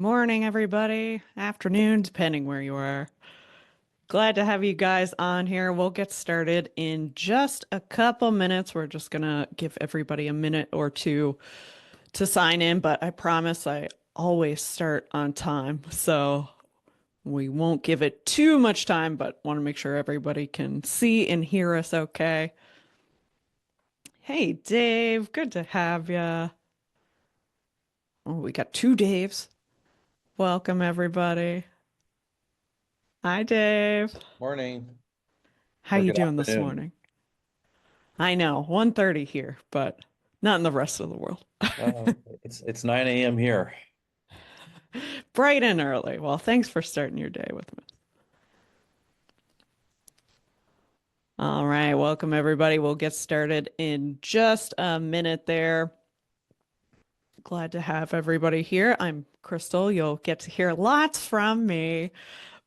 Morning, everybody. Afternoon, depending where you are. Glad to have you guys on here. We'll get started in just a couple minutes. We're just going to give everybody a minute or two to sign in, but I promise I always start on time. So we won't give it too much time, but want to make sure everybody can see and hear us okay. Hey, Dave. Good to have you. Oh, we got two Daves. Welcome, everybody. Hi, Dave. Morning How or you good doing this afternoon. morning? I know, 1:30 here, but not in the rest of the world. Uh, it's 9 a.m. here. Bright and early. Well, thanks for starting your day with me. All right, welcome everybody. We'll get started in just a minute there. Glad to have everybody here. I'm Crystal. You'll get to hear lots from me,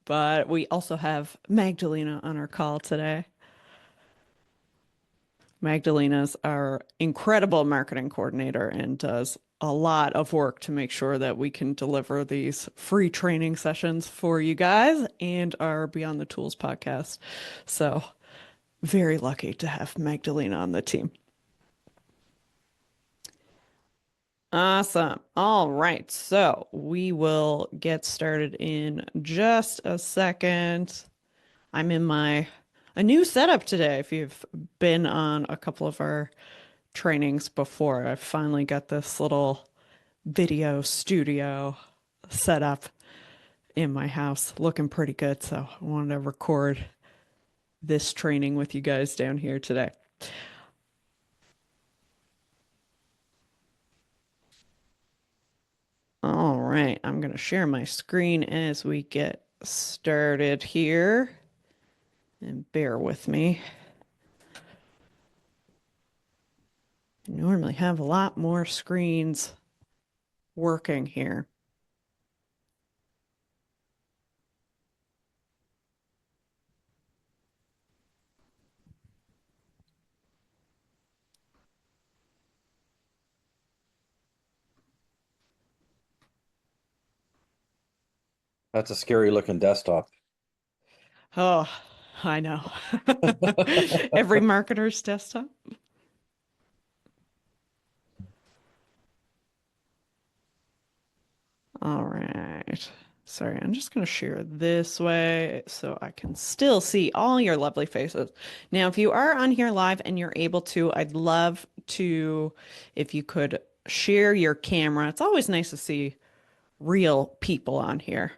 but we also have Magdalena on our call today. Magdalena's our incredible marketing coordinator and does a lot of work to make sure that we can deliver these free training sessions for you guys and our Beyond the Tools podcast. So, very lucky to have Magdalena on the team. Awesome. All right. So, we will get started in just a second. I'm in a new setup today. If you've been on a couple of our trainings before, I finally got this little video studio set up in my house, looking pretty good. So I wanted to record this training with you guys down here today. All right, I'm going to share my screen as we get started here. And bear with me. I normally have a lot more screens working here. That's a scary looking desktop. Oh, I know. Every marketer's desktop. All right. Sorry, I'm just going to share this way so I can still see all your lovely faces. Now, if you are on here live and you're able to, I'd love to, if you could share your camera. It's always nice to see real people on here.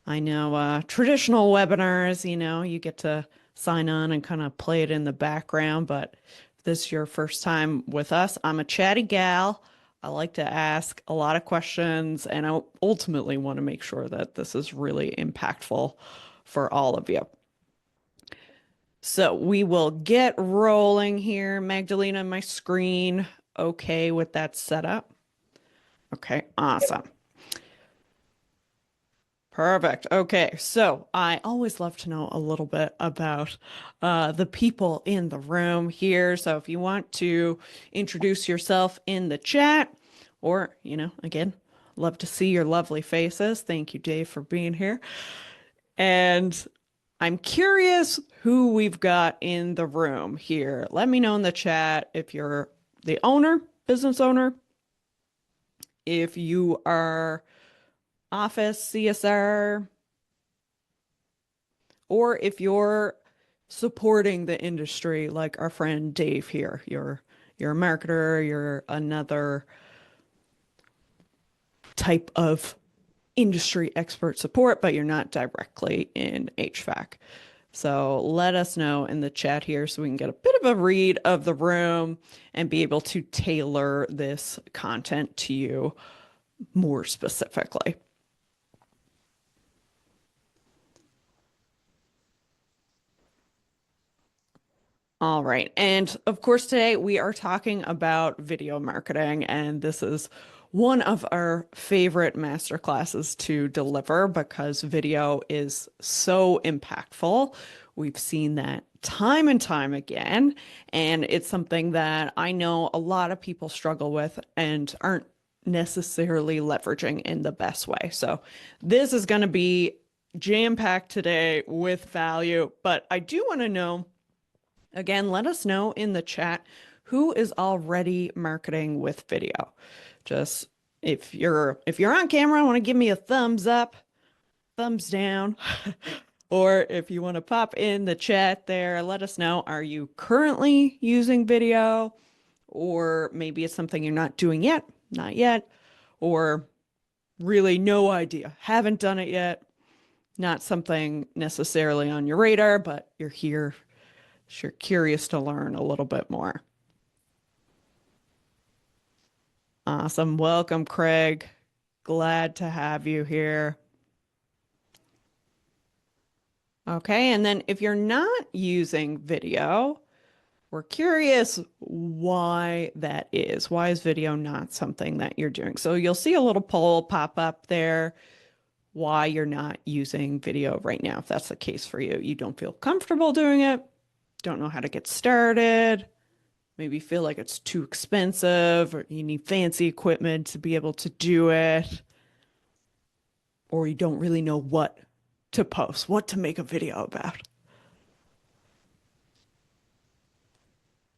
I know traditional webinars, you get to sign on and kind of play it in the background, but if this is your first time with us, I'm a chatty gal. I like to ask a lot of questions, and I ultimately want to make sure that this is really impactful for all of you. So we will get rolling here. Magdalena, my screen, okay with that setup? Okay, awesome. Perfect. Okay. So I always love to know a little bit about the people in the room here. So if you want to introduce yourself in the chat, or, again, love to see your lovely faces. Thank you, Dave, for being here. And I'm curious who we've got in the room here. Let me know in the chat if you're the owner, business owner, if you are office, CSR, or if you're supporting the industry like our friend Dave here. You're a marketer, you're another type of industry expert support, but you're not directly in HVAC. So let us know in the chat here so we can get a bit of a read of the room and be able to tailor this content to you more specifically. All right. And of course, today we are talking about video marketing, and this is one of our favorite master classes to deliver because video is so impactful. We've seen that time and time again, and it's something that I know a lot of people struggle with and aren't necessarily leveraging in the best way. So this is going to be jam-packed today with value, but I do want to know, again, let us know in the chat who is already marketing with video. Just if you're on camera, want to give me a thumbs up, thumbs down, or if you want to pop in the chat there, let us know, are you currently using video? Or maybe it's something you're not doing yet, not yet, or really no idea, haven't done it yet, not something necessarily on your radar, but you're here, you're curious to learn a little bit more. Awesome. Welcome, Craig. Glad to have you here. Okay, and then if you're not using video, we're curious why that is. Why is video not something that you're doing? So you'll see a little poll pop up there why you're not using video right now. If that's the case for you, you don't feel comfortable doing it, don't know how to get started, maybe feel like it's too expensive, or you need fancy equipment to be able to do it, or you don't really know what to post, what to make a video about.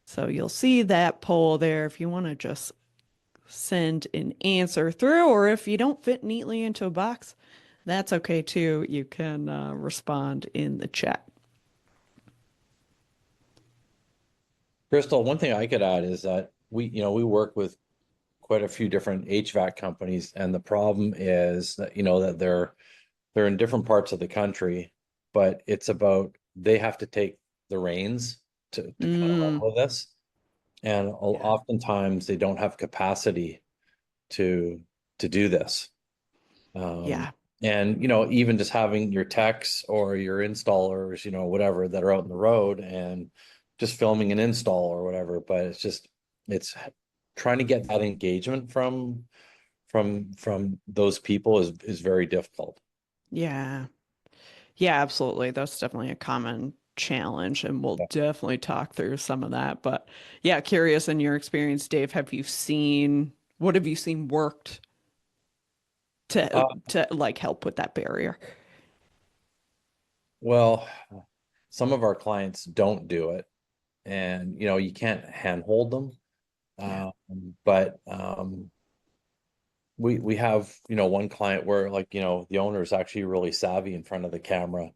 So you'll see that poll there if you want to just send an answer through, or if you don't fit neatly into a box, that's okay too. You can respond in the chat. Crystal, one thing I could add is that we work with quite a few different HVAC companies, and the problem is that, that they're in different parts of the country, but it's about they have to take the reins to kind of run Mm, with this. And yeah, oftentimes they don't have capacity to do this. Um, yeah, and even just having your techs or your installers, whatever, that are out in the road and just filming an install or whatever. But it's trying to get that engagement from those people is very difficult. yeah. Yeah, absolutely. That's definitely a common challenge, and we'll Yeah. definitely talk through some of that. But yeah, curious in your experience, Dave, what have you seen worked to Uh, like help with that barrier? well, some of our clients don't do it, and you can't handhold them. Yeah. But we have one client where, like, the owner is actually really savvy in front of the camera,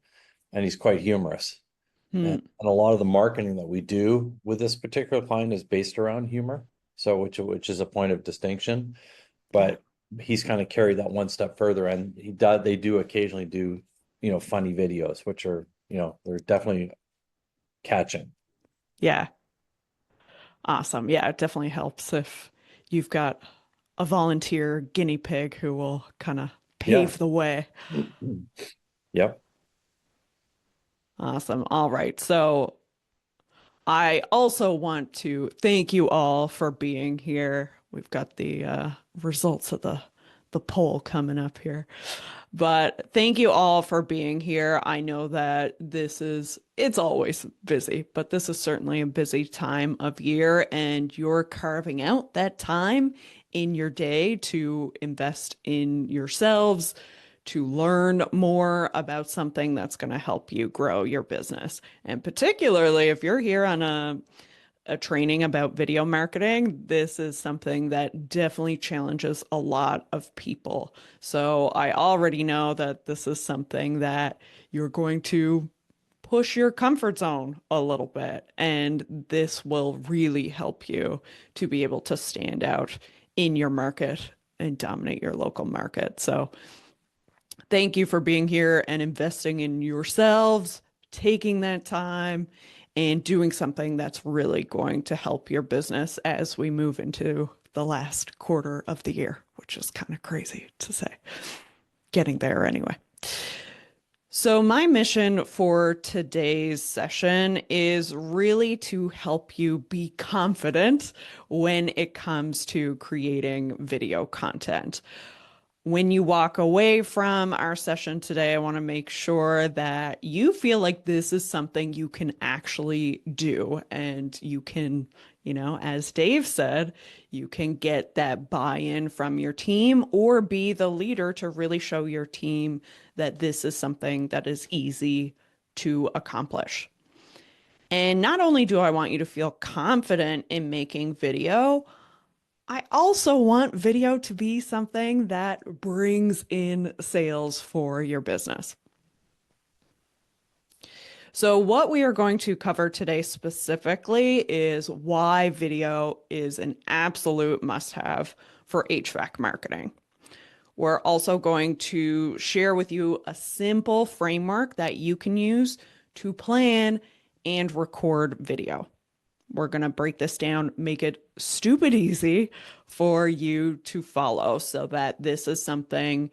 and he's quite humorous. Hmm. And a lot of the marketing that we do with this particular client is based around humor, so which is a point of distinction. Yeah. But he's kind of carried that one step further, and they do occasionally do funny videos, which are they're definitely catching. Yeah. Awesome. Yeah, it definitely helps if you've got a volunteer guinea pig who will kind of Yeah. pave the way. Yep. Awesome. All right. So I also want to thank you all for being here. We've got the results of the poll coming up here. But thank you all for being here. I know that it's always busy, but this is certainly a busy time of year, and you're carving out that time in your day to invest in yourselves, to learn more about something that's going to help you grow your business. And particularly if you're here on a training about video marketing, this is something that definitely challenges a lot of people. So I already know that this is something that you're going to push your comfort zone a little bit, and this will really help you to be able to stand out in your market and dominate your local market. So thank you for being here and investing in yourselves, taking that time and doing something that's really going to help your business as we move into the last quarter of the year, which is kind of crazy to say. Getting there anyway. So, my mission for today's session is really to help you be confident when it comes to creating video content. When you walk away from our session today, I want to make sure that you feel like this is something you can actually do and you can As Dave said, you can get that buy-in from your team or be the leader to really show your team that this is something that is easy to accomplish. And not only do I want you to feel confident in making video, I also want video to be something that brings in sales for your business. So, what we are going to cover today specifically is why video is an absolute must-have for HVAC marketing. We're also going to share with you a simple framework that you can use to plan and record video. We're going to break this down, make it stupid easy for you to follow so that this is something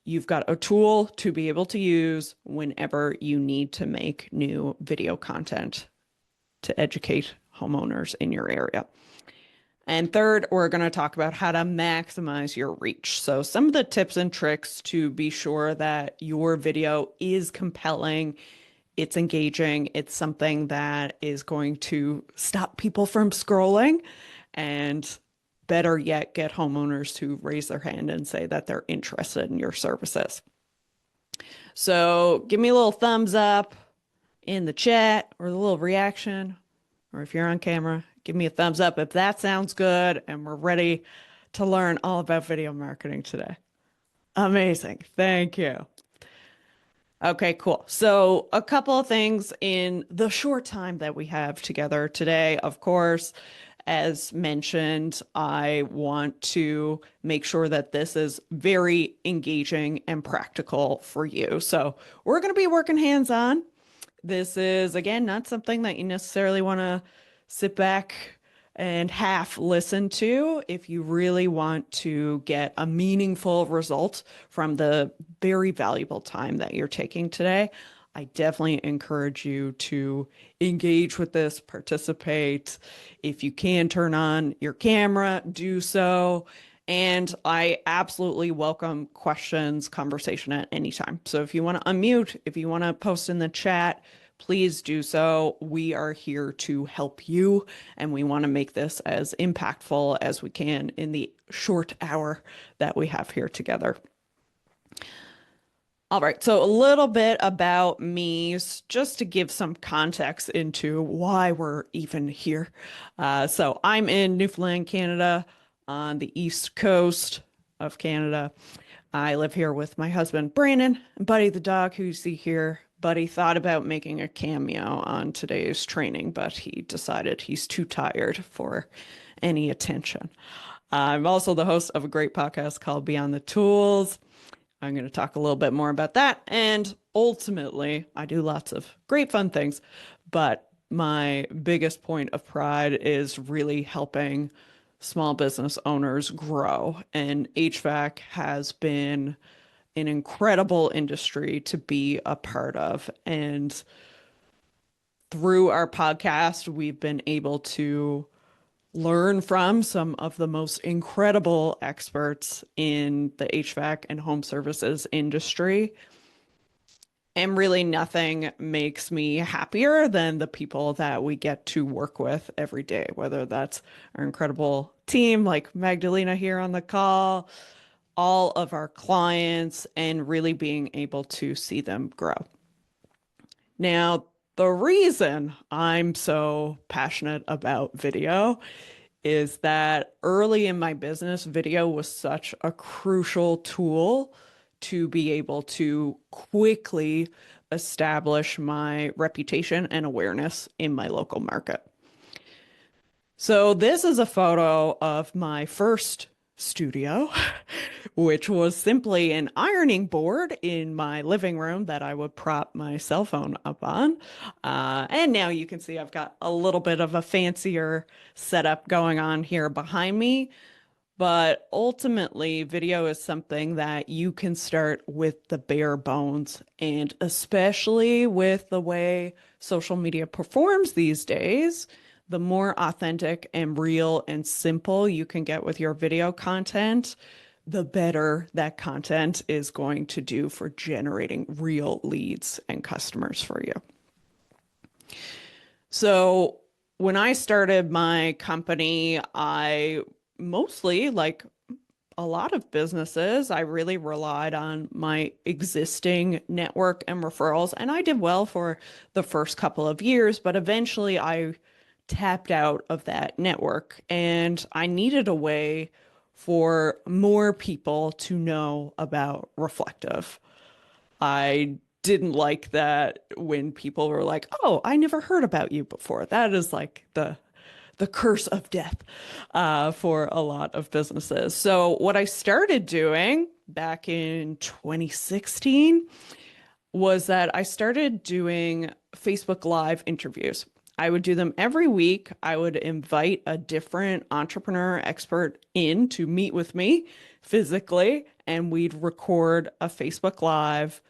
you've got a tool to be able to use whenever you need to make new video content to educate homeowners in your area. And third, we're going to talk about how to maximize your reach. So, some of the tips and tricks to be sure that your video is compelling, it's engaging, it's something that is going to stop people from scrolling, and better yet, get homeowners to raise their hand and say that they're interested in your services. So, give me a little thumbs up in the chat or a little reaction, or if you're on camera, give me a thumbs up if that sounds good and we're ready to learn all about video marketing today. Amazing. Thank you. Okay, cool. So, a couple of things in the short time that we have together today. Of course, as mentioned, I want to make sure that this is very engaging and practical for you. So, we're going to be working hands-on. This is, again, not something that you necessarily want to sit back and half listen to. If you really want to get a meaningful result from the very valuable time that you're taking today, I definitely encourage you to engage with this, participate. If you can turn on your camera, do so. And I absolutely welcome questions, conversation at any time. So if you want to unmute, if you want to post in the chat, please do so. We are here to help you, and we want to make this as impactful as we can in the short hour that we have here together. All right, so a little bit about me, just to give some context into why we're even here. So I'm in Newfoundland, Canada, on the east coast of Canada. I live here with my husband, Brandon, and Buddy the dog, who you see here. Buddy thought about making a cameo on today's training, but he decided he's too tired for any attention. I'm also the host of a great podcast called Beyond the Tools. I'm going to talk a little bit more about that. And ultimately, I do lots of great fun things, but my biggest point of pride is really helping small business owners grow. And HVAC has been an incredible industry to be a part of. And through our podcast, we've been able to learn from some of the most incredible experts in the HVAC and home services industry. And really, nothing makes me happier than the people that we get to work with every day, whether that's our incredible team like Magdalena here on the call, all of our clients, and really being able to see them grow. Now, the reason I'm so passionate about video is that early in my business, video was such a crucial tool to be able to quickly establish my reputation and awareness in my local market. So this is a photo of my first studio, which was simply an ironing board in my living room that I would prop my cell phone up on. And now you can see I've got a little bit of a fancier setup going on here behind me. But ultimately, video is something that you can start with the bare bones. And especially with the way social media performs these days, the more authentic and real and simple you can get with your video content, the better that content is going to do for generating real leads and customers for you. So when I started my company, I mostly, like a lot of businesses, I really relied on my existing network and referrals, and I did well for the first couple of years, but eventually I tapped out of that network and I needed a way for more people to know about Reflective. I didn't like that when people were like, "Oh, I never heard about you before." That is like the curse of death for a lot of businesses. So what I started doing back in 2016 was that I started doing Facebook Live interviews. I would do them every week. I would invite a different entrepreneur expert in to meet with me physically, and we'd record a Facebook Live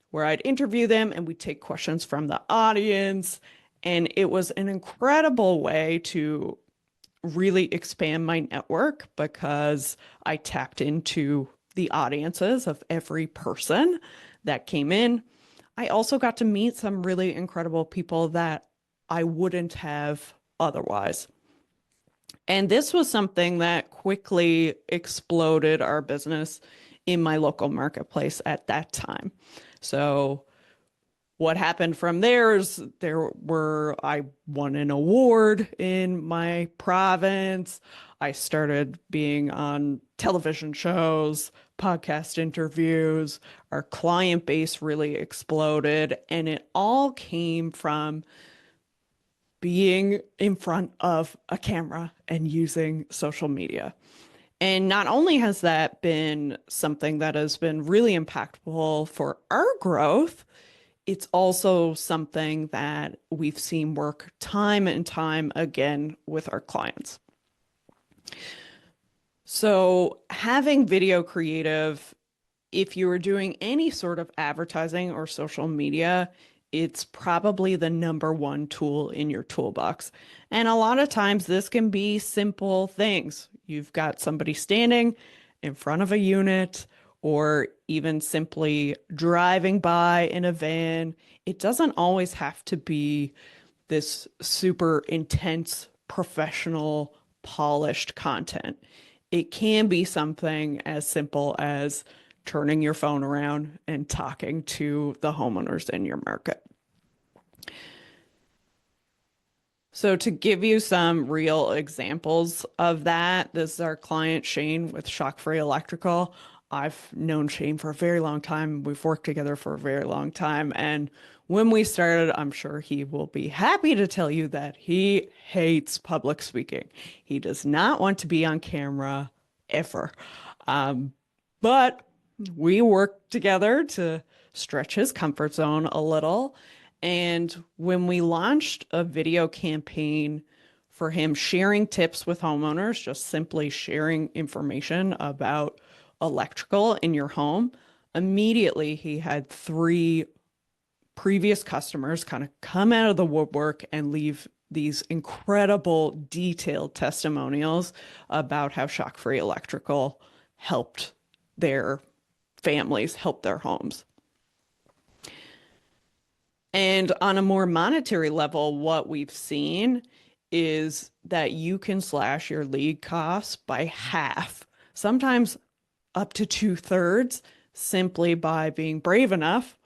where I'd interview them and we'd take questions from the audience. And it was an incredible way to really expand my network because I tapped into the audiences of every person that came in. I also got to meet some really incredible people that I wouldn't have otherwise. And this was something that quickly exploded our business in my local marketplace at that time. So what happened from there is I won an award in my province. I started being on television shows, podcast interviews. Our client base really exploded, and it all came from being in front of a camera and using social media. And not only has that been something that has been really impactful for our growth, it's also something that we've seen work time and time again with our clients. So, having video creative, if you are doing any sort of advertising or social media, it's probably the number one tool in your toolbox. And a lot of times, this can be simple things. You've got somebody standing in front of a unit, or even simply driving by in a van. It doesn't always have to be this super intense, professional, polished content. It can be something as simple as turning your phone around and talking to the homeowners in your market. So, to give you some real examples of that, this is our client Shane with Shock Free Electrical. I've known Shane for a very long time. We've worked together for a very long time. And when we started, I'm sure he will be happy to tell you that he hates public speaking. He does not want to be on camera ever. Um, but we worked together to stretch his comfort zone a little. And when we launched a video campaign for him sharing tips with homeowners, just simply sharing information about electrical in your home, immediately he had three previous customers kind of come out of the woodwork and leave these incredible detailed testimonials about how shock-free electrical helped their families, helped their homes. And on a more monetary level, what we've seen is that you can slash your lead costs by half, sometimes up to two-thirds, simply by being brave enough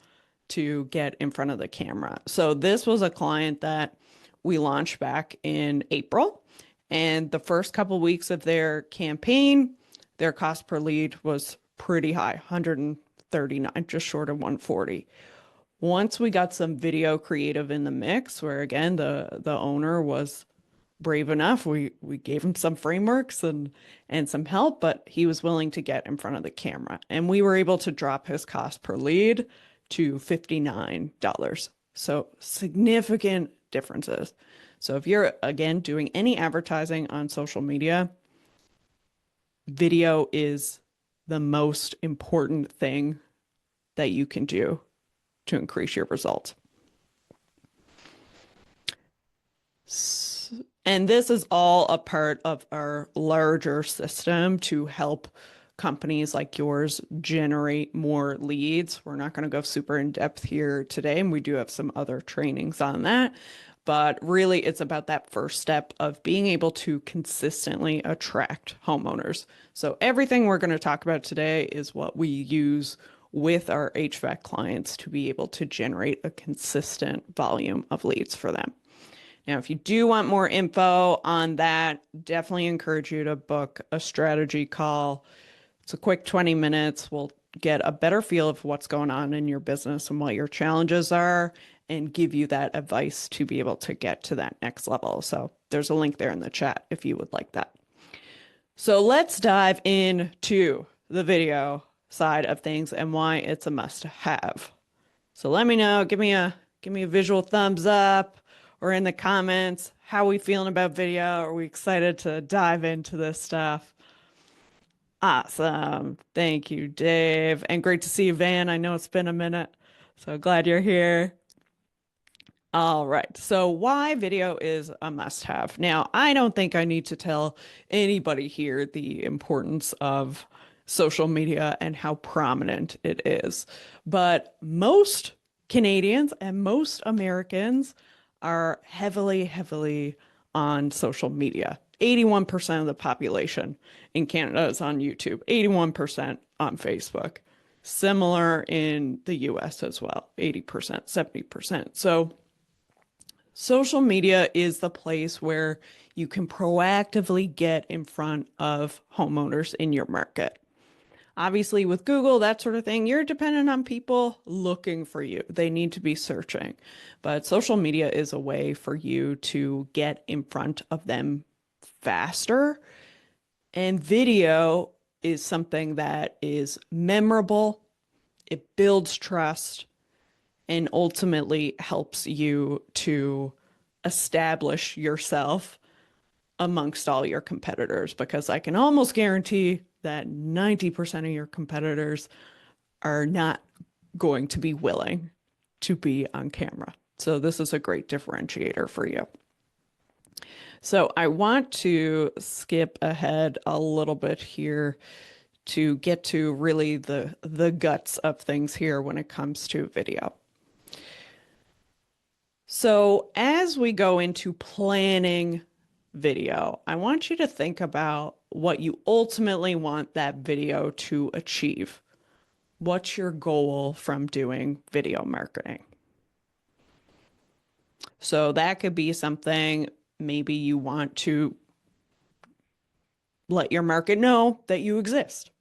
to get in front of the camera. So this was a client that we launched back in April, and the first couple weeks of their campaign, their cost per lead was pretty high, 139, just short of 140. Once we got some video creative in the mix, where again the owner was brave enough, we gave him some frameworks and some help, but he was willing to get in front of the camera, and we were able to drop his cost per lead to $59. So significant differences. So if you're again doing any advertising on social media, video is the most important thing that you can do to increase your results. And this is all a part of our larger system to help companies like yours generate more leads. We're not going to go super in depth here today, and we do have some other trainings on that. But really, it's about that first step of being able to consistently attract homeowners. So, everything we're going to talk about today is what we use with our HVAC clients to be able to generate a consistent volume of leads for them. Now, if you do want more info on that, definitely encourage you to book a strategy call. It's a quick 20 minutes. We'll get a better feel of what's going on in your business and what your challenges are and give you that advice to be able to get to that next level. So there's a link there in the chat if you would like that. So let's dive into the video side of things and why it's a must have. So let me know, give me a visual thumbs up or in the comments, how are we feeling about video? Are we excited to dive into this stuff? Awesome. Thank you, Dave. And great to see you, Van. I know it's been a minute. So glad you're here. All right. So why video is a must-have. Now, I don't think I need to tell anybody here the importance of social media and how prominent it is. But most Canadians and most Americans are heavily, heavily on social media. 81% of the population in Canada is on YouTube, 81% on Facebook. Similar in the US as well, 80%, 70%. So social media is the place where you can proactively get in front of homeowners in your market. Obviously, with Google, that sort of thing, you're dependent on people looking for you. They need to be searching. But social media is a way for you to get in front of them faster. And video is something that is memorable, it builds trust, and ultimately helps you to establish yourself amongst all your competitors, because I can almost guarantee that 90% of your competitors are not going to be willing to be on camera. So this is a great differentiator for you. So I want to skip ahead a little bit here to get to really the guts of things here when it comes to video. So as we go into planning video, I want you to think about what you ultimately want that video to achieve. What's your goal from doing video marketing? So that could be something, maybe you want to let your market know that you exist.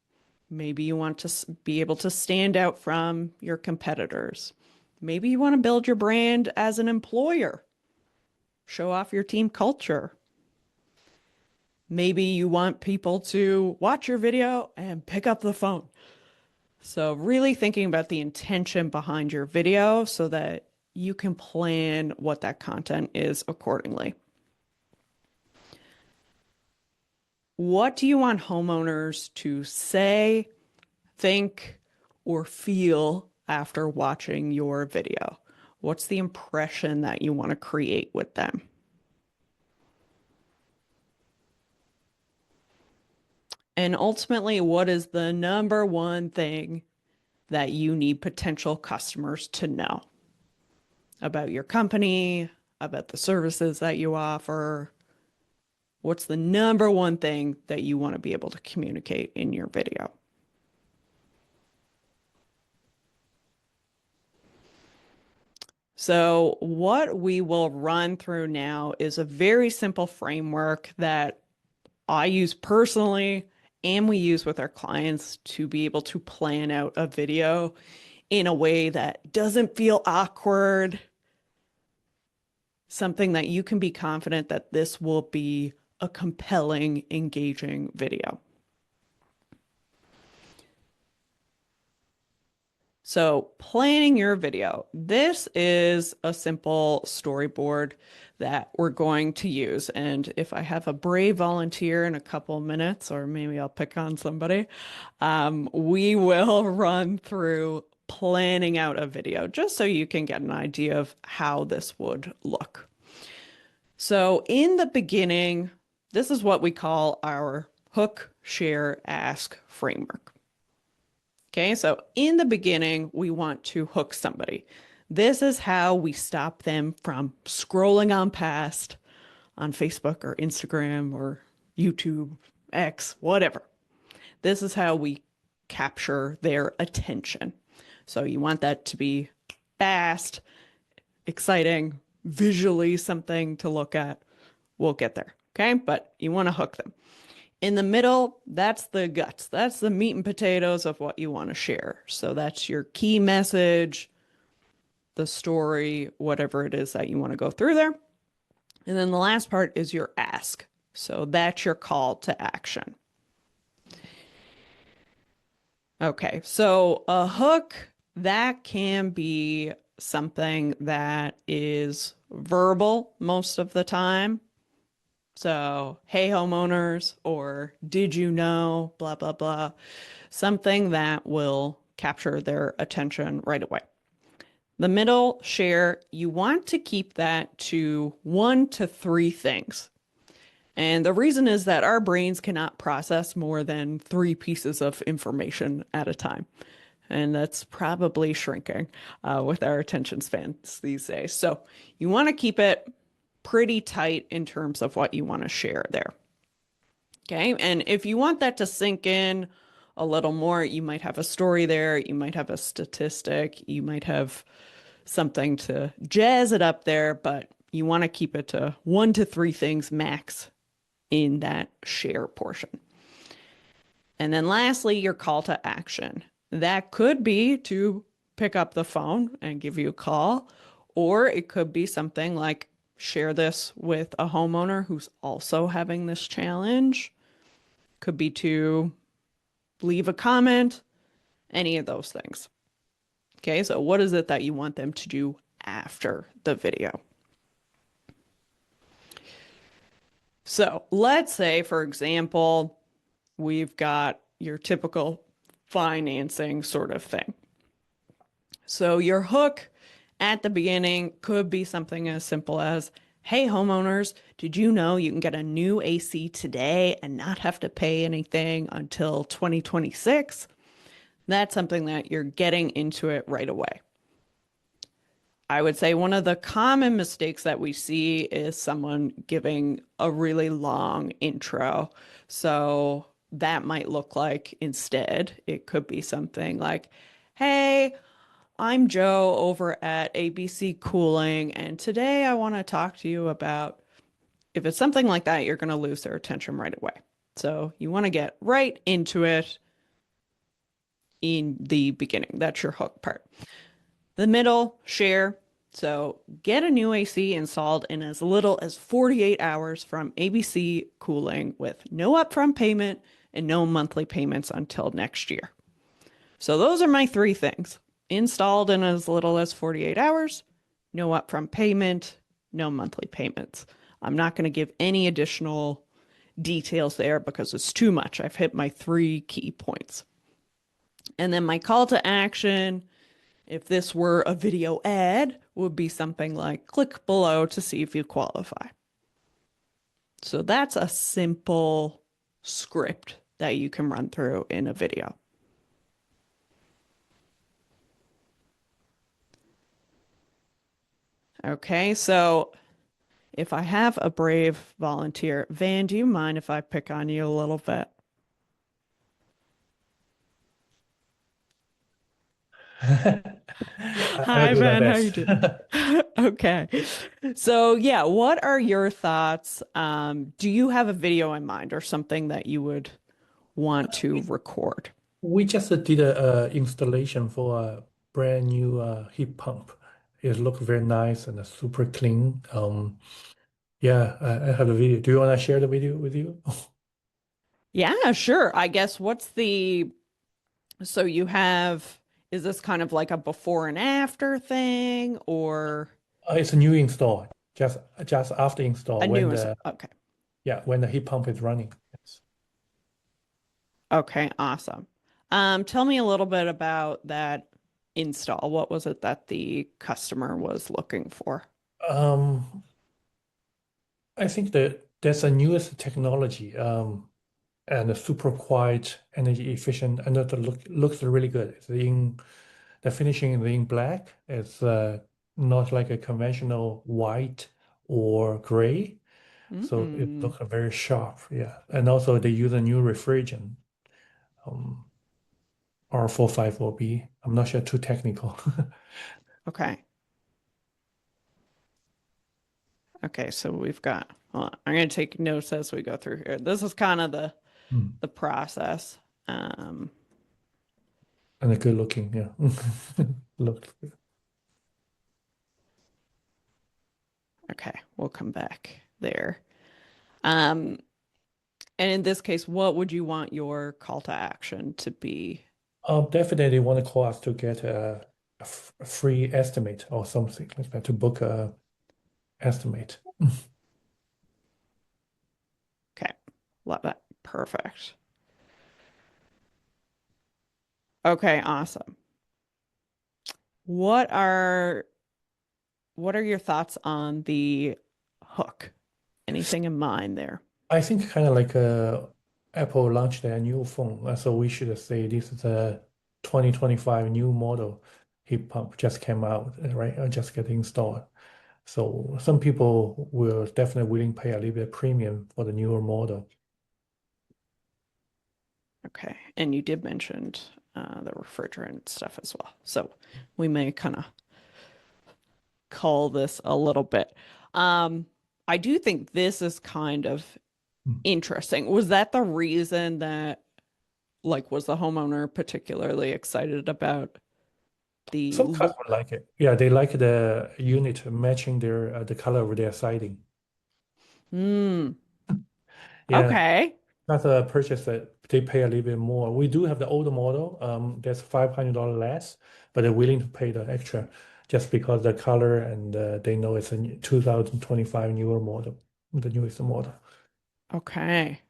Maybe you want to be able to stand out from your competitors. Maybe you want to build your brand as an employer, show off your team culture. Maybe you want people to watch your video and pick up the phone. So really thinking about the intention behind your video so that you can plan what that content is accordingly. What do you want homeowners to say, think, or feel after watching your video? What's the impression that you want to create with them? And ultimately, what is the number one thing that you need potential customers to know about your company, about the services that you offer? What's the number one thing that you want to be able to communicate in your video? So what we will run through now is a very simple framework that I use personally and we use with our clients to be able to plan out a video in a way that doesn't feel awkward, something that you can be confident that this will be a compelling, engaging video. So planning your video, this is a simple storyboard that we're going to use. And if I have a brave volunteer in a couple minutes, or maybe I'll pick on somebody, we will run through planning out a video just so you can get an idea of how this would look. So in the beginning, this is what we call our hook, share, ask framework. Okay, so in the beginning, we want to hook somebody. This is how we stop them from scrolling on past on Facebook or Instagram or YouTube, X, whatever. This is how we capture their attention. So you want that to be fast, exciting, visually something to look at. We'll get there. Okay. But you want to hook them. In the middle, that's the guts. That's the meat and potatoes of what you want to share. So that's your key message, the story, whatever it is that you want to go through there. And then the last part is your ask. So that's your call to action. Okay, so a hook that can be something that is verbal most of the time. So, hey, homeowners, or did you know, blah, blah, blah. Something that will capture their attention right away. The middle share, you want to keep that to 1 to 3 things. And the reason is that our brains cannot process more than 3 pieces of information at a time. And that's probably shrinking with our attention spans these days. So you want to keep it pretty tight in terms of what you want to share there. Okay. And if you want that to sink in a little more, you might have a story there, you might have a statistic, you might have something to jazz it up there, but you want to keep it to 1 to 3 things max in that share portion. And then lastly, your call to action. That could be to pick up the phone and give you a call, or it could be something like share this with a homeowner who's also having this challenge. Could be to leave a comment, any of those things. Okay, so what is it that you want them to do after the video? So let's say, for example, we've got your typical financing sort of thing. So your hook at the beginning could be something as simple as, hey, homeowners, did you know you can get a new AC today and not have to pay anything until 2026? That's something that you're getting into it right away. I would say one of the common mistakes that we see is someone giving a really long intro. So that might look like instead, it could be something like, hey, I'm Joe over at ABC Cooling, and today I want to talk to you about if it's something like that, you're going to lose their attention right away. So you want to get right into it in the beginning. That's your hook part. The middle, share. So get a new AC installed in as little as 48 hours from ABC Cooling with no upfront payment and no monthly payments until next year. So those are my 3 things. Installed in as little as 48 hours, no upfront payment, no monthly payments. I'm not going to give any additional details there because it's too much. I've hit my 3 key points. And then my call to action, if this were a video ad, would be something like click below to see if you qualify. So that's a simple script that you can run through in a video. Okay, so if I have a brave volunteer, Van, do you mind if I pick on you a little bit? I'll Hi, do my Van, how you best. doing? Okay. So, yeah, what are your thoughts? Do you have a video in mind or something that you would want to record? We just did a installation for a brand new heat pump. It looked very nice and super clean. Yeah, I have the video. Do you want to share the video with you? Yeah, sure. I guess so you have, is this kind of like a before and after thing or It's a new install. Just after a install new when install? the Okay. yeah when the heat pump is running. Yes. Okay, awesome. Tell me a little bit about that install. What was it that the customer was looking for? I think that that's the newest technology. and super quiet, energy efficient, and it looks really good. The finishing in black. It's not like a conventional white or gray, so it Mm. looks very sharp. Yeah, and also they use a new refrigerant, um, R454B. I'm not sure, too technical. Okay. Okay, so we've got, hold on, I'm going to take notes as we go through here. This is kind of Mm. the process. Um, And a good looking, yeah. Looks good. okay, we'll come back there. Um, and in this case, what would you want your call to action to be? Definitely want to call us to get a free estimate or something like that, to book a estimate. Okay, love that. Perfect. Okay, awesome. What are what are your thoughts on the hook? Anything in mind there? I think kind of like Apple launched their new phone, so we should say this is a 2025 new model heat pump just came out, right? Just get installed. So some people will definitely willing to pay a little bit premium for the newer model. Okay, and you did mention the refrigerant stuff as well. So we may kind of call this a little bit. Um, I do think this is kind of Mm. interesting. Was that the reason that, like, was the homeowner particularly excited about the Some look? customers like it. Yeah, they like the unit matching the color of their siding. Hmm. Yeah, Okay. that's a purchase that they pay a little bit more. We do have the older model, that's $500 less, but they're willing to pay the extra just because the color and they know it's a 2025 newer model, the newest model. Okay.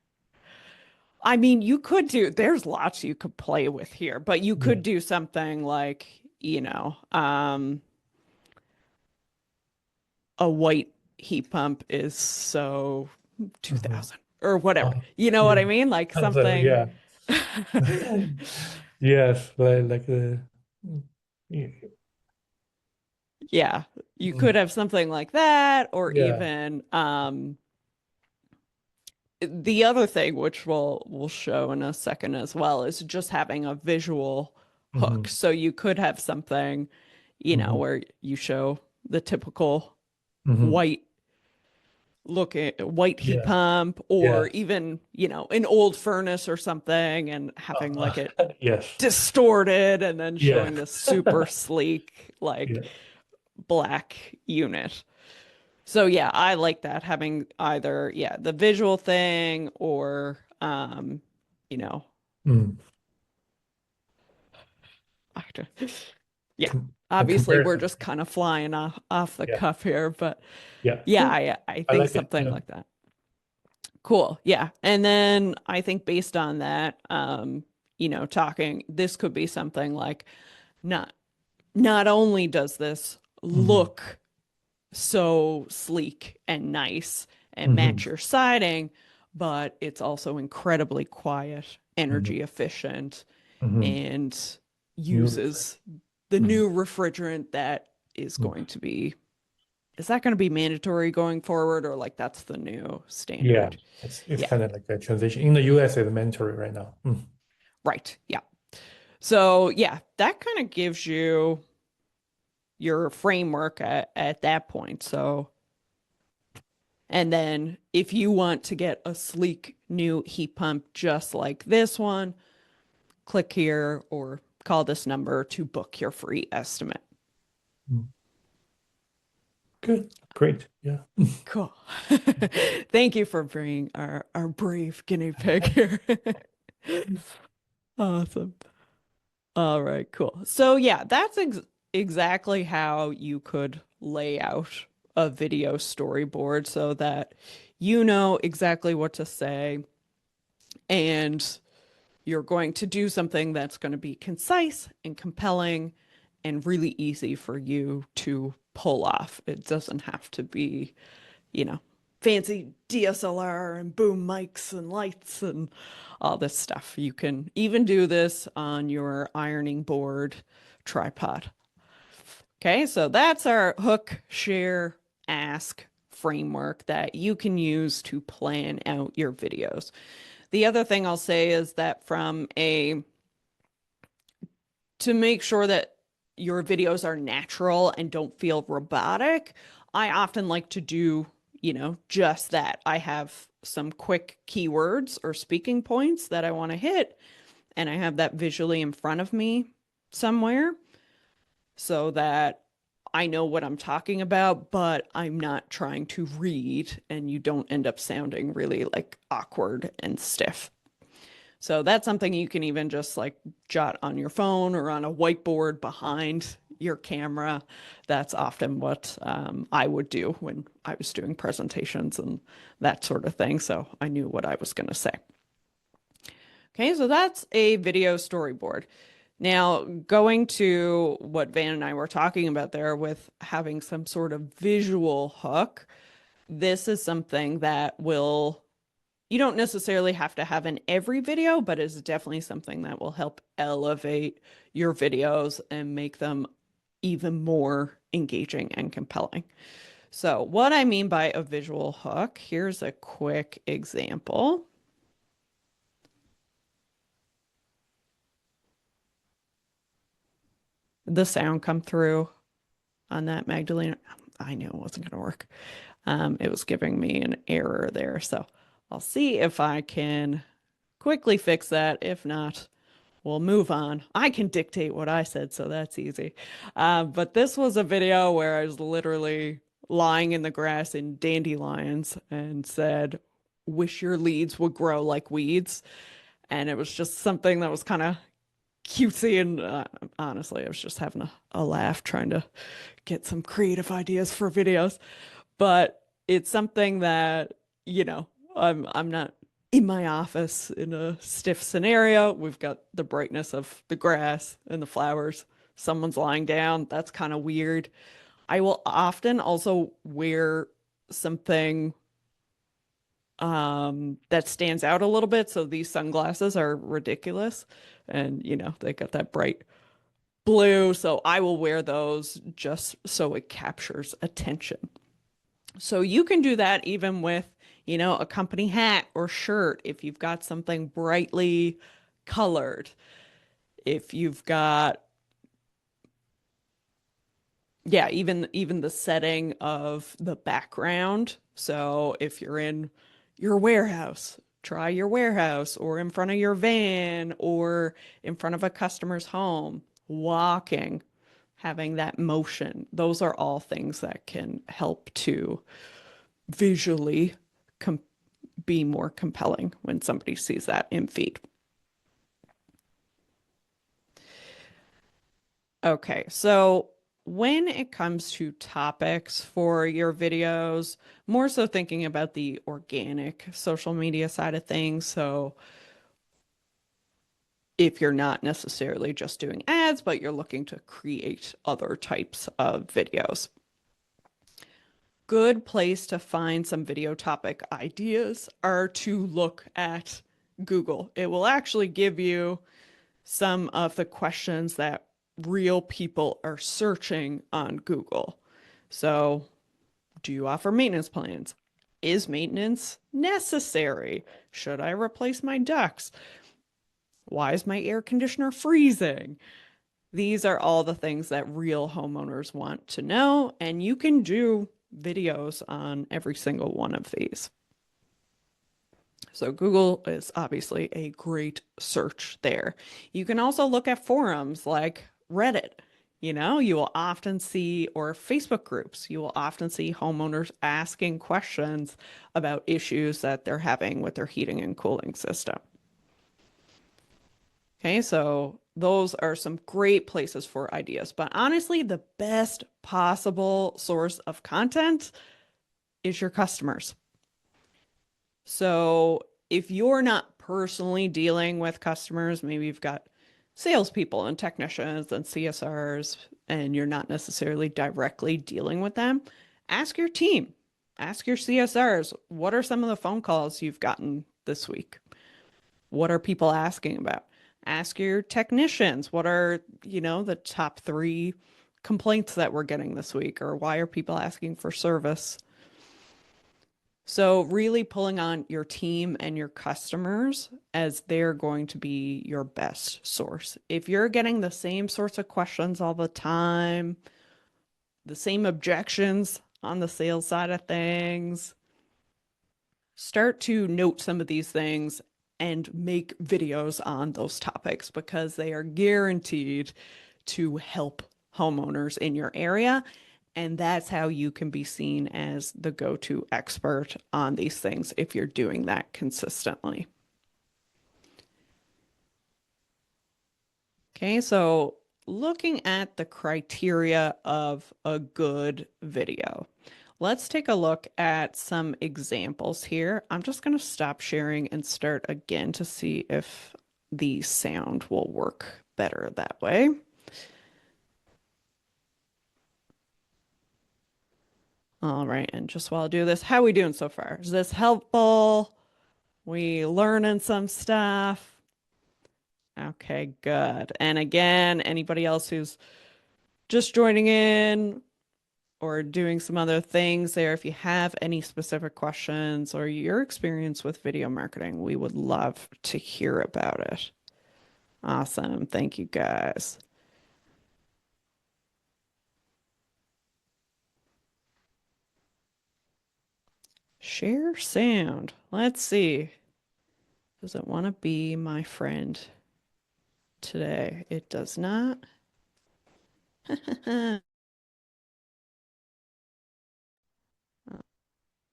I mean, you could do, there's lots you could play with here, but you Yeah. could do something like, a white heat pump is so Mhm. 2000 or whatever. Uh, You know what yeah. I mean? Like So, something. yeah. Yes, like the yeah. Yeah, you could Mm. have something like that, or Yeah. even the other thing, which we'll show in a second as well, is just having a visual hook. Hmm. So you could have something, Hmm. where you show the typical Hmm. white looking white heat Yeah. pump, or Yeah. even, an old furnace or something, and having like it Yes. distorted and then Yeah. showing this super sleek, like Yeah. black unit. So yeah, I like that, having either, yeah, the visual thing, or you know, Mm. I have to- yeah. A Obviously, we're comparison. just kind of flying off the Yeah. cuff here, but Yeah. yeah, Cool. I I think like it. something Yeah. like that. Cool. Yeah. And then I think based on that, talking, this could be something like, not not only does this Hmm. look so sleek and nice and Hmm. match your siding, but it's also incredibly quiet, Hmm. energy efficient, Hmm. and New reframe. uses the Hmm. new refrigerant that is going to be, is that going to be mandatory going forward, or like that's the new Yeah. standard? It's Yeah, kind of like a transition. In the US, it's mandatory right now. Mm. right. Yeah. So yeah, that kind of gives you your framework at that point. So, and then if you want to get a sleek new heat pump just like this one, click here or call this number to book your free estimate. Mm. Good. Great. Yeah. Cool. Thank you for being our brave guinea pig here. Awesome. All right, cool. So yeah, that's exactly how you could lay out a video storyboard so that you know exactly what to say, and you're going to do something that's going to be concise and compelling and really easy for you to pull off. It doesn't have to be, you know, fancy DSLR and boom mics and lights and all this stuff. You can even do this on your ironing board tripod. Okay, so that's our hook, share, ask framework that you can use to plan out your videos. The other thing I'll say is that to make sure that your videos are natural and don't feel robotic, I often like to do, just that. I have some quick keywords or speaking points that I want to hit, and I have that visually in front of me somewhere so that I know what I'm talking about, but I'm not trying to read and you don't end up sounding really like awkward and stiff. So that's something you can even just like jot on your phone or on a whiteboard behind your camera. That's often what I would do when I was doing presentations and that sort of thing. So I knew what I was going to say. Okay, so that's a video storyboard. Now, going to what Van and I were talking about there with having some sort of visual hook, this is something that you don't necessarily have to have in every video, but it's definitely something that will help elevate your videos and make them even more engaging and compelling. So, what I mean by a visual hook, here's a quick example. The sound come through on that, Magdalena. I knew it wasn't going to work. It was giving me an error there. So I'll see if I can quickly fix that. If not, we'll move on. I can dictate what I said, so that's easy. But this was a video where I was literally lying in the grass in dandelions and said, wish your leads would grow like weeds. And it was just something that was kind of cutesy. And honestly, I was just having a laugh trying to get some creative ideas for videos. But it's something that, I'm not in my office in a stiff scenario. We've got the brightness of the grass and the flowers. Someone's lying down. That's kind of weird. I will often also wear something that stands out a little bit. So these sunglasses are ridiculous. And, they got that bright blue. So I will wear those just so it captures attention. So you can do that even with, a company hat or shirt if you've got something brightly colored. If you've got, yeah, even the setting of the background. So if you're in your warehouse, try your warehouse or in front of your van or in front of a customer's home, walking, having that motion. Those are all things that can help to visually be more compelling when somebody sees that in feed. Okay, so when it comes to topics for your videos, more so thinking about the organic social media side of things. So if you're not necessarily just doing ads, but you're looking to create other types of videos. Good place to find some video topic ideas are to look at Google. It will actually give you some of the questions that real people are searching on Google. So, do you offer maintenance plans? Is maintenance necessary? Should I replace my ducts? Why is my air conditioner freezing? These are all the things that real homeowners want to know, and you can do videos on every single one of these. So Google is obviously a great search there. You can also look at forums like Reddit. You will often see, or Facebook groups, you will often see homeowners asking questions about issues that they're having with their heating and cooling system. Okay, so those are some great places for ideas. But honestly, the best possible source of content is your customers. So if you're not personally dealing with customers, maybe you've got salespeople and technicians and CSRs, and you're not necessarily directly dealing with them, ask your team. Ask your CSRs, what are some of the phone calls you've gotten this week? What are people asking about? Ask your technicians, what are, the top 3 complaints that we're getting this week, or why are people asking for service? So really pulling on your team and your customers as they're going to be your best source. If you're getting the same sorts of questions all the time, the same objections on the sales side of things, start to note some of these things and make videos on those topics because they are guaranteed to help homeowners in your area. And that's how you can be seen as the go-to expert on these things if you're doing that consistently. Okay, so looking at the criteria of a good video, let's take a look at some examples here. I'm just going to stop sharing and start again to see if the sound will work better that way. All right, and just while I do this, how are we doing so far? Is this helpful? We learning some stuff? Okay, good. And again, anybody else who's just joining in or doing some other things there, if you have any specific questions or your experience with video marketing, we would love to hear about it. Awesome. Thank you, guys. Share sound. Let's see. Does it want to be my friend today? It does not.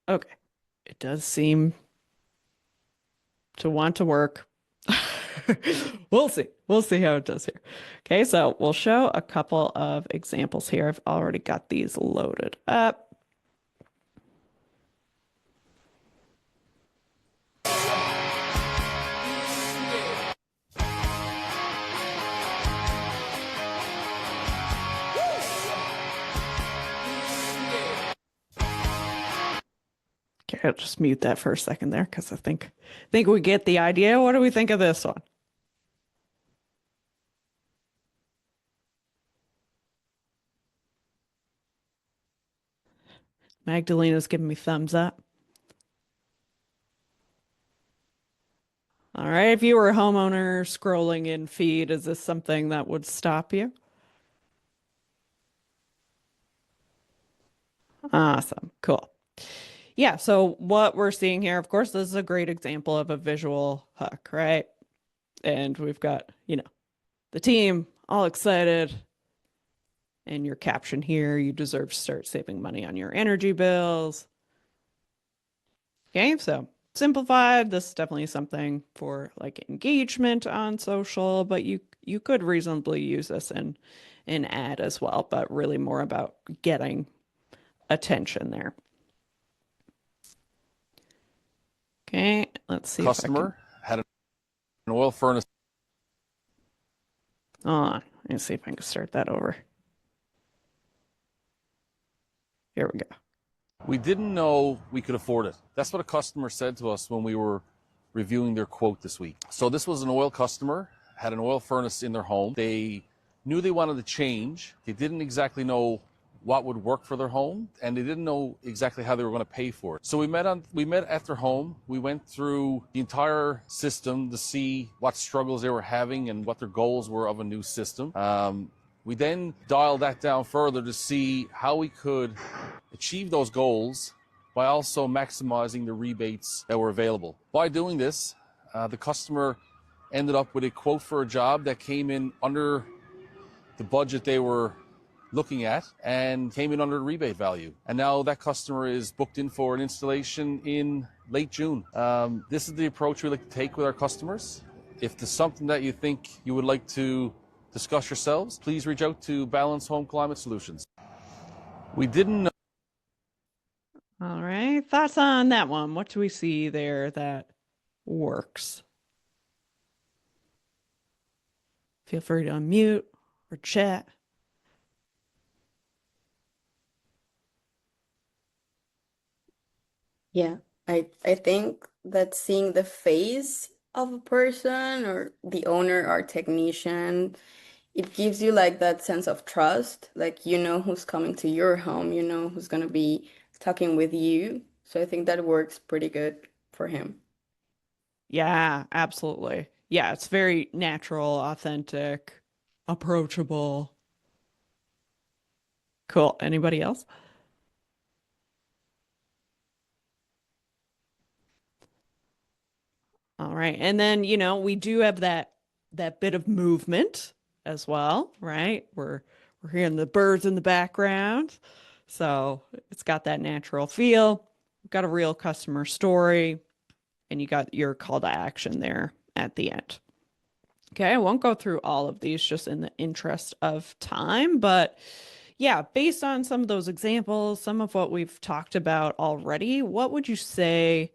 Okay. It does seem to want to work. We'll see. We'll see how it does here. Okay, so we'll show a couple of examples here. I've already got these loaded up. Okay, I'll just mute that for a second there because I think we get the idea. What do we think of this one? Magdalena's giving me thumbs up. All right, if you were a homeowner scrolling in feed, is this something that would stop you? Awesome, cool. Yeah, so what we're seeing here, of course, this is a great example of a visual hook, right? And we've got, the team all excited. And your caption here, you deserve to start saving money on your energy bills. Okay, so simplified. This is definitely something for like engagement on social, but you could reasonably use this in an ad as well, but really more about getting attention there. Okay, let's see if I can. Customer had an oil furnace. Hold on, let's see if I can start that over. Here we go. We didn't know we could afford it. That's what a customer said to us when we were reviewing their quote this week. So this was an oil customer, had an oil furnace in their home. They knew they wanted to change. They didn't exactly know what would work for their home, and they didn't know exactly how they were going to pay for it. So we met at their home. We went through the entire system to see what struggles they were having and what their goals were of a new system. We then dialed that down further to see how we could achieve those goals by also maximizing the rebates that were available. By doing this, the customer ended up with a quote for a job that came in under the budget they were looking at and came in under the rebate value. And now that customer is booked in for an installation in late June. This is the approach we like to take with our customers. If there's something that you think you would like to discuss yourselves, please reach out to Balance Home Climate Solutions. We didn't know. All right, thoughts on that one? What do we see there that works? Feel free to unmute or chat. Yeah, I think that seeing the face of a person or the owner or technician, it gives you like that sense of trust. Like you know who's coming to your home, you know who's gonna be talking with you. So I think that works pretty good for him. Yeah, absolutely. Yeah, it's very natural, authentic, approachable. Cool. Anybody else? All right. And then, we do have that bit of movement as well, right? We're hearing the birds in the background. So it's got that natural feel. We've got a real customer story, and you got your call to action there at the end. Okay, I won't go through all of these just in the interest of time, but yeah, based on some of those examples, some of what we've talked about already, what would you say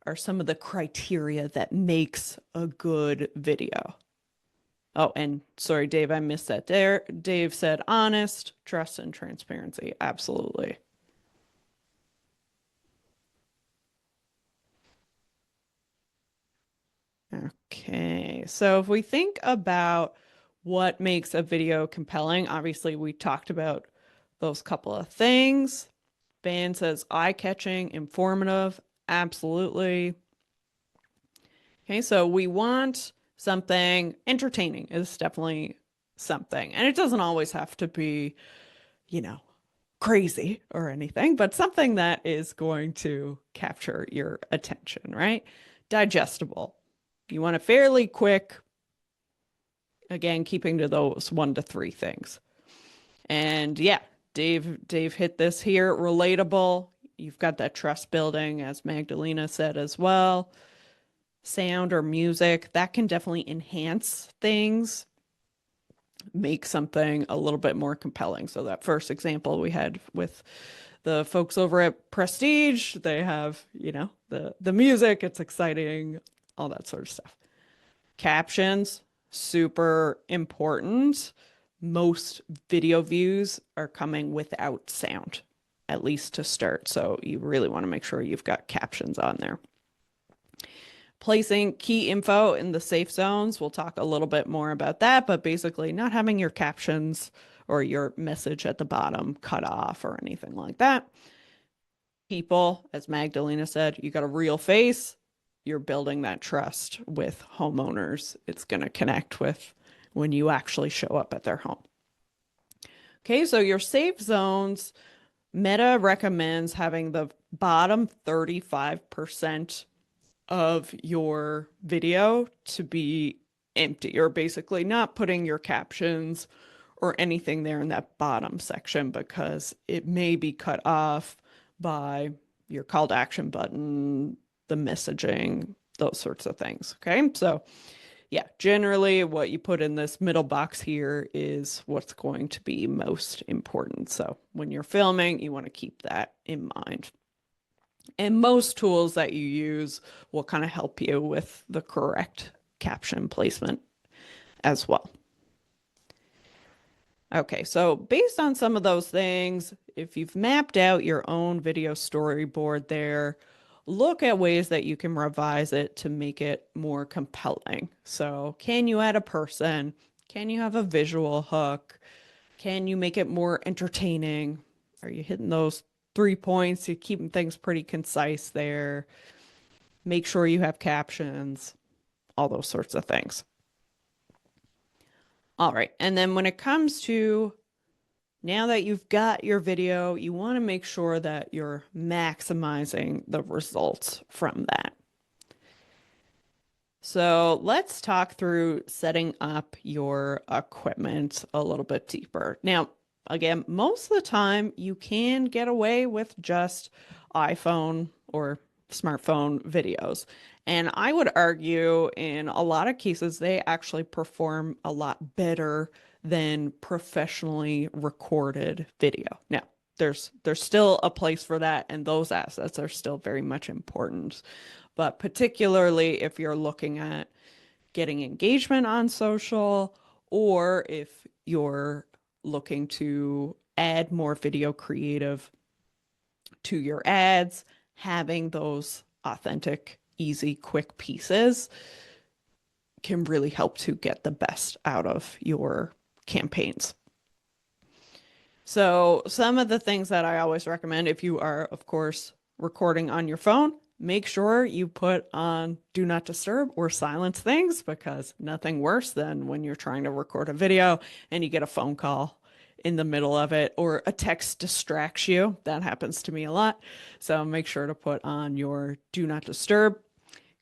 are some of the criteria that makes a good video? Oh, and sorry, Dave, I missed that there. Dave said honest, trust, and transparency. Absolutely. Okay, so if we think about what makes a video compelling, obviously we talked about those couple of things. Van says eye-catching, informative. Absolutely. Okay, so we want something entertaining is definitely something. And it doesn't always have to be, you know, crazy or anything, but something that is going to capture your attention, right? Digestible. You want it fairly quick, again, keeping to those 1 to 3 things. And yeah, Dave hit this here. Relatable. You've got that trust building, as Magdalena said as well. Sound or music, that can definitely enhance things, make something a little bit more compelling. So that first example we had with the folks over at Prestige, they have, the music, it's exciting, all that sort of stuff. Captions, super important. Most video views are coming without sound, at least to start. So you really want to make sure you've got captions on there. Placing key info in the safe zones. We'll talk a little bit more about that, but basically not having your captions or your message at the bottom cut off or anything like that. People, as Magdalena said, you got a real face. You're building that trust with homeowners. It's going to connect with when you actually show up at their home. Okay, so your safe zones, Meta recommends having the bottom 35% of your video to be empty, or basically not putting your captions or anything there in that bottom section because it may be cut off by your call to action button, the messaging, those sorts of things. Okay. So, yeah, generally what you put in this middle box here is what's going to be most important. So, when you're filming, you want to keep that in mind. And most tools that you use will kind of help you with the correct caption placement as well. Okay, so based on some of those things, if you've mapped out your own video storyboard there, look at ways that you can revise it to make it more compelling. So, can you add a person? Can you have a visual hook? Can you make it more entertaining? Are you hitting those 3 points? You're keeping things pretty concise there. Make sure you have captions, all those sorts of things. All right. And then when it comes to now that you've got your video, you want to make sure that you're maximizing the results from that. So let's talk through setting up your equipment a little bit deeper. Now, again, most of the time you can get away with just iPhone or smartphone videos. And I would argue in a lot of cases, they actually perform a lot better than professionally recorded video. Now, there's still a place for that, and those assets are still very much important. But particularly if you're looking at getting engagement on social, or if you're looking to add more video creative to your ads, having those authentic, easy, quick pieces can really help to get the best out of your campaigns. So some of the things that I always recommend, if you are, of course, recording on your phone, make sure you put on do not disturb or silence things, because nothing worse than when you're trying to record a video and you get a phone call in the middle of it or a text distracts you. That happens to me a lot. So make sure to put on your do not disturb.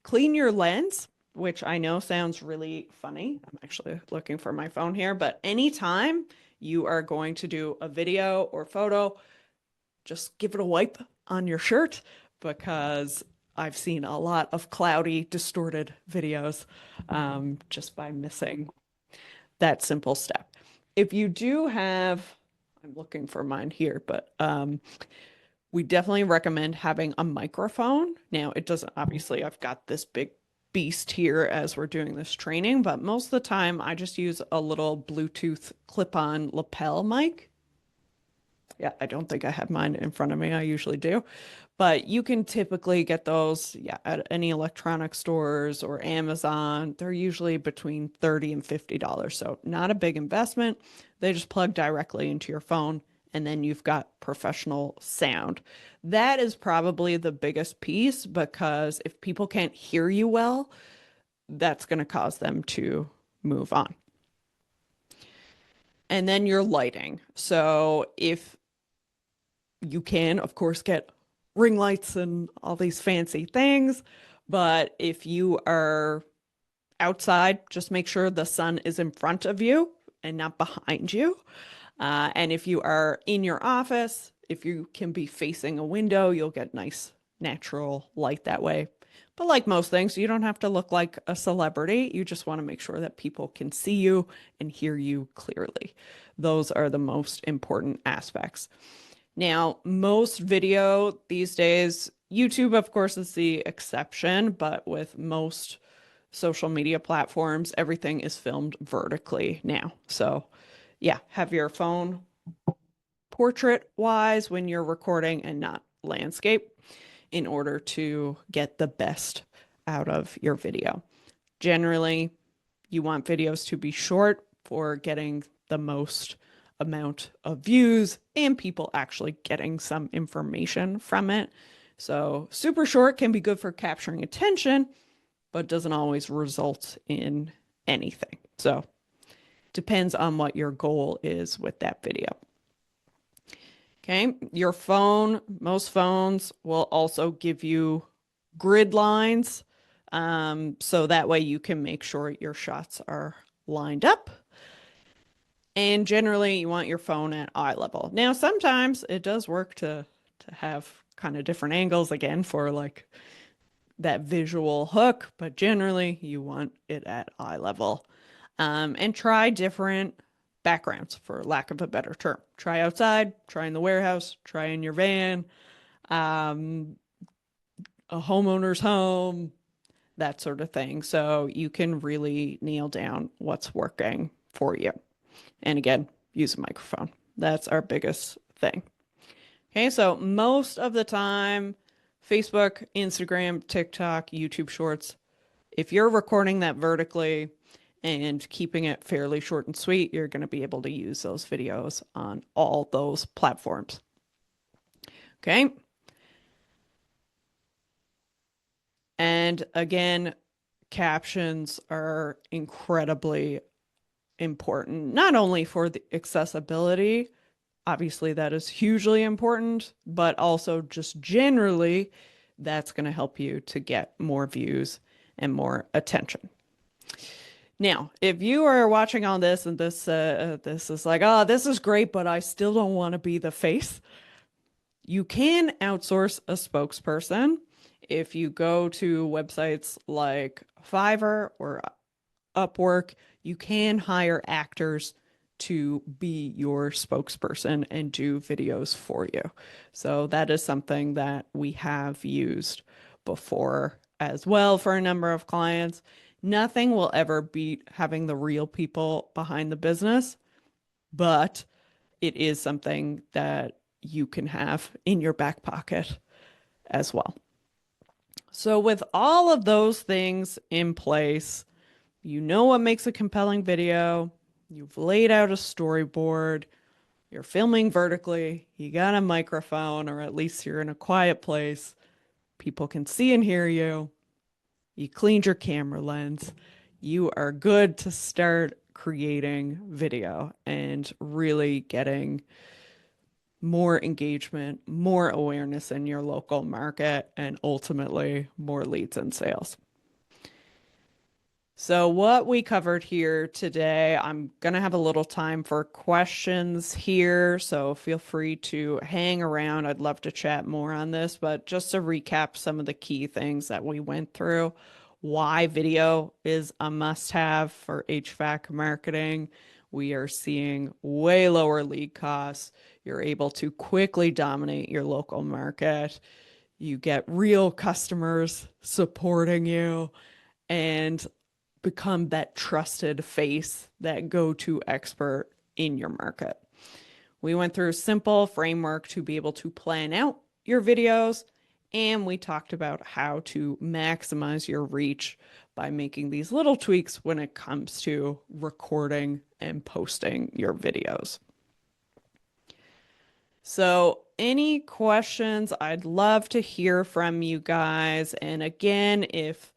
Clean your lens, which I know sounds really funny. I'm actually looking for my phone here, but anytime you are going to do a video or photo, just give it a wipe on your shirt, because I've seen a lot of cloudy, distorted videos just by missing that simple step. If you do have, I'm looking for mine here, but we definitely recommend having a microphone. Now, it doesn't, obviously, I've got this big beast here as we're doing this training, but most of the time I just use a little Bluetooth clip-on lapel mic. Yeah, I don't think I have mine in front of me. I usually do. But you can typically get those, yeah, at any electronic stores or Amazon. They're usually between $30 and $50. So not a big investment. They just plug directly into your phone, and then you've got professional sound. That is probably the biggest piece, because if people can't hear you well, that's going to cause them to move on. And then your lighting. So if you can, of course, get ring lights and all these fancy things, but if you are outside, just make sure the sun is in front of you and not behind you. And if you are in your office, if you can be facing a window, you'll get nice natural light that way. But like most things, you don't have to look like a celebrity. You just want to make sure that people can see you and hear you clearly. Those are the most important aspects. Now, most video these days, YouTube, of course, is the exception, but with most social media platforms, everything is filmed vertically now. So yeah, have your phone portrait wise when you're recording and not landscape, in order to get the best out of your video. Generally, you want videos to be short for getting the most amount of views and people actually getting some information from it. So super short can be good for capturing attention, but doesn't always result in anything. So depends on what your goal is with that video. Okay, your phone, most phones will also give you grid lines. So that way you can make sure your shots are lined up. And generally you want your phone at eye level. Now, sometimes it does work to have kind of different angles again for like that visual hook, but generally you want it at eye level. And try different backgrounds, for lack of a better term. Try outside, try in the warehouse, try in your van, a homeowner's home, that sort of thing. So you can really nail down what's working for you. And again, use a microphone. That's our biggest thing. Okay, so most of the time, Facebook, Instagram, TikTok, YouTube Shorts, if you're recording that vertically and keeping it fairly short and sweet, you're going to be able to use those videos on all those platforms. Okay. And again, captions are incredibly important, not only for the accessibility, obviously that is hugely important, but also just generally, that's going to help you to get more views and more attention. Now, if you are watching all this and this is like, oh, this is great, but I still don't want to be the face, you can outsource a spokesperson. If you go to websites like Fiverr or Upwork, you can hire actors to be your spokesperson and do videos for you. So that is something that we have used before as well for a number of clients. Nothing will ever beat having the real people behind the business, but it is something that you can have in your back pocket as well. So with all of those things in place, you know what makes a compelling video, you've laid out a storyboard, you're filming vertically, you got a microphone, or at least you're in a quiet place, people can see and hear you, you cleaned your camera lens, you are good to start creating video and really getting more engagement, more awareness in your local market, and ultimately more leads and sales. So what we covered here today, I'm going to have a little time for questions here, so feel free to hang around. I'd love to chat more on this, but just to recap some of the key things that we went through, why video is a must-have for HVAC marketing. We are seeing way lower lead costs. You're able to quickly dominate your local market. You get real customers supporting you and become that trusted face, that go-to expert in your market. We went through a simple framework to be able to plan out your videos, and we talked about how to maximize your reach by making these little tweaks when it comes to recording and posting your videos. So any questions? I'd love to hear from you guys. And again, if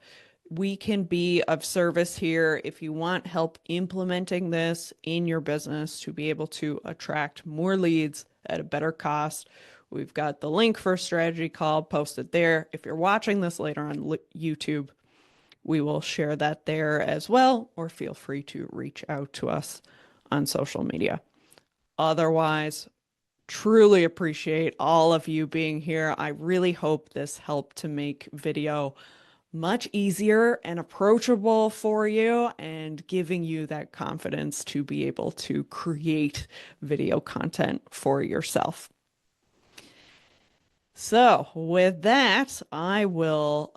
we can be of service here, if you want help implementing this in your business to be able to attract more leads at a better cost, we've got the link for a strategy call posted there. If you're watching this later on YouTube, we will share that there as well, or feel free to reach out to us on social media. Otherwise, truly appreciate all of you being here. I really hope this helped to make video much easier and approachable for you and giving you that confidence to be able to create video content for yourself. So with that, I will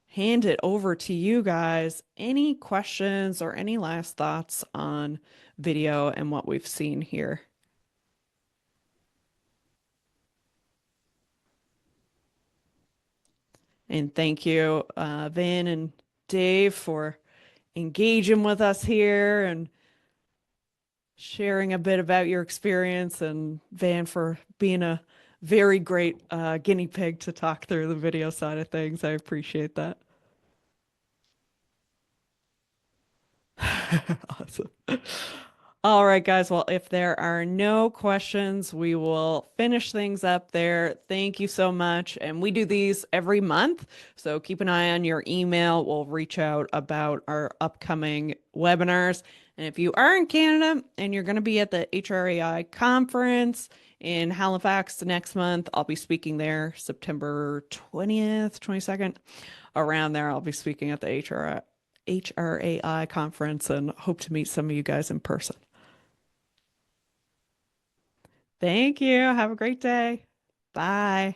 hand it over to you guys. Any questions or any last thoughts on video and what we've seen here? And thank you, Vin and Dave, for engaging with us here and sharing a bit about your experience, and Van for being a very great guinea pig to talk through the video side of things. I appreciate that. Awesome. All right, guys. Well, if there are no questions, we will finish things up there. Thank you so much. And we do these every month, so keep an eye on your email. We'll reach out about our upcoming webinars. And if you are in Canada and you're going to be at the HRAI conference in Halifax next month, I'll be speaking there September 20th, 22nd. Around there, I'll be speaking at the HRAI conference and hope to meet some of you guys in person. Thank you. Have a great day. Bye.